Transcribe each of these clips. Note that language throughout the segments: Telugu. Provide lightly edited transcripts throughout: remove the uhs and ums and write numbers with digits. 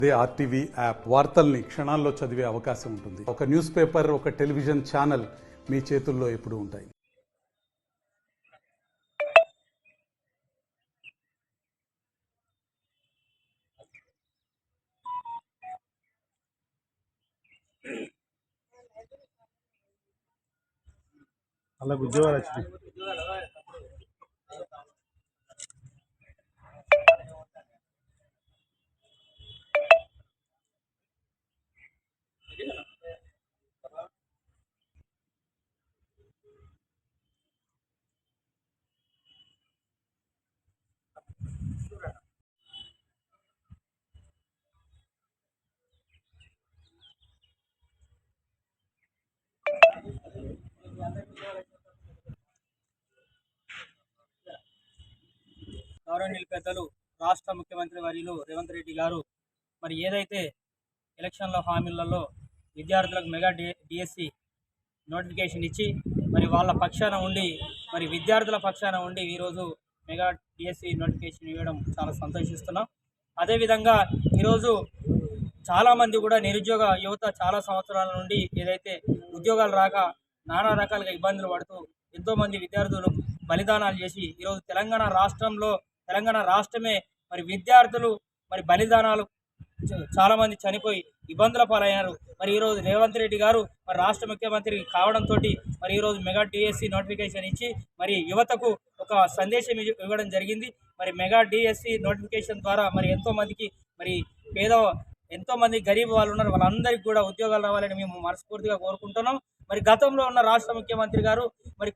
అదే ఆర్టీవీ యాప్ వార్తల్ని క్షణాల్లో చదివే అవకాశం ఉంటుంది. ఒక న్యూస్ పేపర్, ఒక టెలివిజన్ ఛానల్ మీ చేతుల్లో ఎప్పుడూ ఉంటాయి. అలా ఉద్యోగాలు వచ్చినాయి. గౌరవనీయులు పెద్దలు రాష్ట్ర ముఖ్యమంత్రి వర్యులు రేవంత్ రెడ్డి గారు మరి ఏదైతే ఎలక్షన్ల హామీలలో విద్యార్థులకు మెగా డిఎస్సి నోటిఫికేషన్ ఇచ్చి మరి వాళ్ళ పక్షాన ఉండి మరి విద్యార్థుల పక్షాన ఉండి ఈరోజు మెగా డిఎస్సి నోటిఫికేషన్ ఇవ్వడం చాలా సంతోషిస్తున్నాం. అదేవిధంగా ఈరోజు చాలామంది కూడా నిరుద్యోగ యువత చాలా సంవత్సరాల నుండి ఏదైతే ఉద్యోగాలు రాక నానా రకాలుగా ఇబ్బందులు పడుతూ ఎంతోమంది విద్యార్థులు బలిదానాలు చేసి ఈరోజు తెలంగాణ రాష్ట్రమే మరి విద్యార్థులు మరి బలిదానాలు చాలామంది చనిపోయి ఇబ్బందుల పాలయ్యారు. మరి ఈరోజు రేవంత్ రెడ్డి గారు మరి రాష్ట్ర ముఖ్యమంత్రి కావడంతో మరి ఈరోజు మెగా డిఎస్సి నోటిఫికేషన్ ఇచ్చి మరి యువతకు ఒక సందేశం ఇవ్వడం జరిగింది. మరి మెగా డిఎస్సి నోటిఫికేషన్ ద్వారా మరి ఎంతోమందికి మరి ఎంతోమంది గరీబ్ వాళ్ళు ఉన్నారు, వాళ్ళందరికీ కూడా ఉద్యోగాలు రావాలని మేము మనస్ఫూర్తిగా కోరుకుంటున్నాం. మరి గతంలో ఉన్న రాష్ట్ర ముఖ్యమంత్రి గారు మరి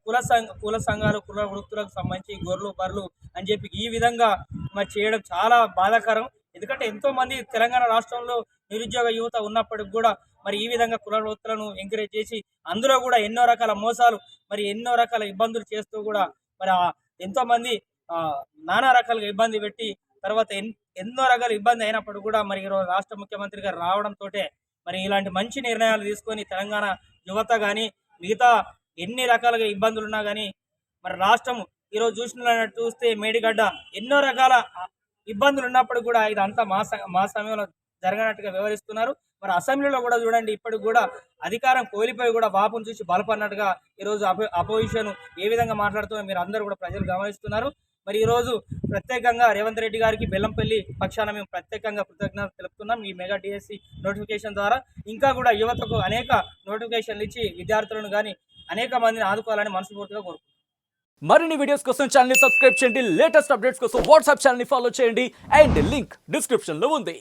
కుల సంఘాలు కుల వృత్తులకు సంబంధించి గొర్రెలు బర్రెలు అని చెప్పి ఈ విధంగా మరి చేయడం చాలా బాధాకరం. ఎందుకంటే ఎంతోమంది తెలంగాణ రాష్ట్రంలో నిరుద్యోగ యువత ఉన్నప్పటికి కూడా మరి ఈ విధంగా కుల వృత్తులను ఎంకరేజ్ చేసి అందులో కూడా ఎన్నో రకాల మోసాలు మరి ఎన్నో రకాల ఇబ్బందులు చేస్తూ కూడా మరి ఎంతోమంది నానా రకాలుగా ఇబ్బంది పెట్టి తర్వాత ఎన్నో రకాల ఇబ్బంది అయినప్పుడు కూడా మరి ఈరోజు రాష్ట్ర ముఖ్యమంత్రి గారు రావడంతో మరి ఇలాంటి మంచి నిర్ణయాలు తీసుకొని తెలంగాణ యువత కానీ మిగతా ఎన్ని రకాలుగా ఇబ్బందులు ఉన్నా కానీ మరి రాష్ట్రం ఈరోజు చూస్తే మేడిగడ్డ ఎన్నో రకాల ఇబ్బందులు ఉన్నప్పుడు కూడా ఇదంతా మా సమయంలో జరగనట్టుగా వివరిస్తున్నారు. మరి అసెంబ్లీలో కూడా చూడండి, ఇప్పటికి కూడా అధికారం కోల్పోయి కూడా బాపును చూసి బలపడినట్టుగా ఈరోజు అపోజిషన్ ఏ విధంగా మాట్లాడుతుందో మీరు అందరూ కూడా ప్రజలు గమనిస్తున్నారు. మరి ఈరోజు ప్రత్యేకంగా రేవంత్ రెడ్డి గారికి బెల్లంపల్లి పక్షాన మేము ప్రత్యేకంగా కృతజ్ఞతలు తెలుపుతున్నాం. ఈ మెగా డిఎస్సి నోటిఫికేషన్ ద్వారా ఇంకా కూడా యువతకు అనేక నోటిఫికేషన్లు ఇచ్చి విద్యార్థులను కానీ అనేక మందిని ఆదుకోవాలని మనస్ఫూర్తిగా కోరుకుంటున్నాం. మరిన్ని వీడియోస్ కోసం ఛానల్ ని సబ్స్క్రైబ్ చేయండి. లేటెస్ట్ అప్డేట్స్ కోసం వాట్సాప్ ఛానల్ ని ఫాలో చేయండి. అండ్ లింక్ డిస్క్రిప్షన్ లో ఉంది.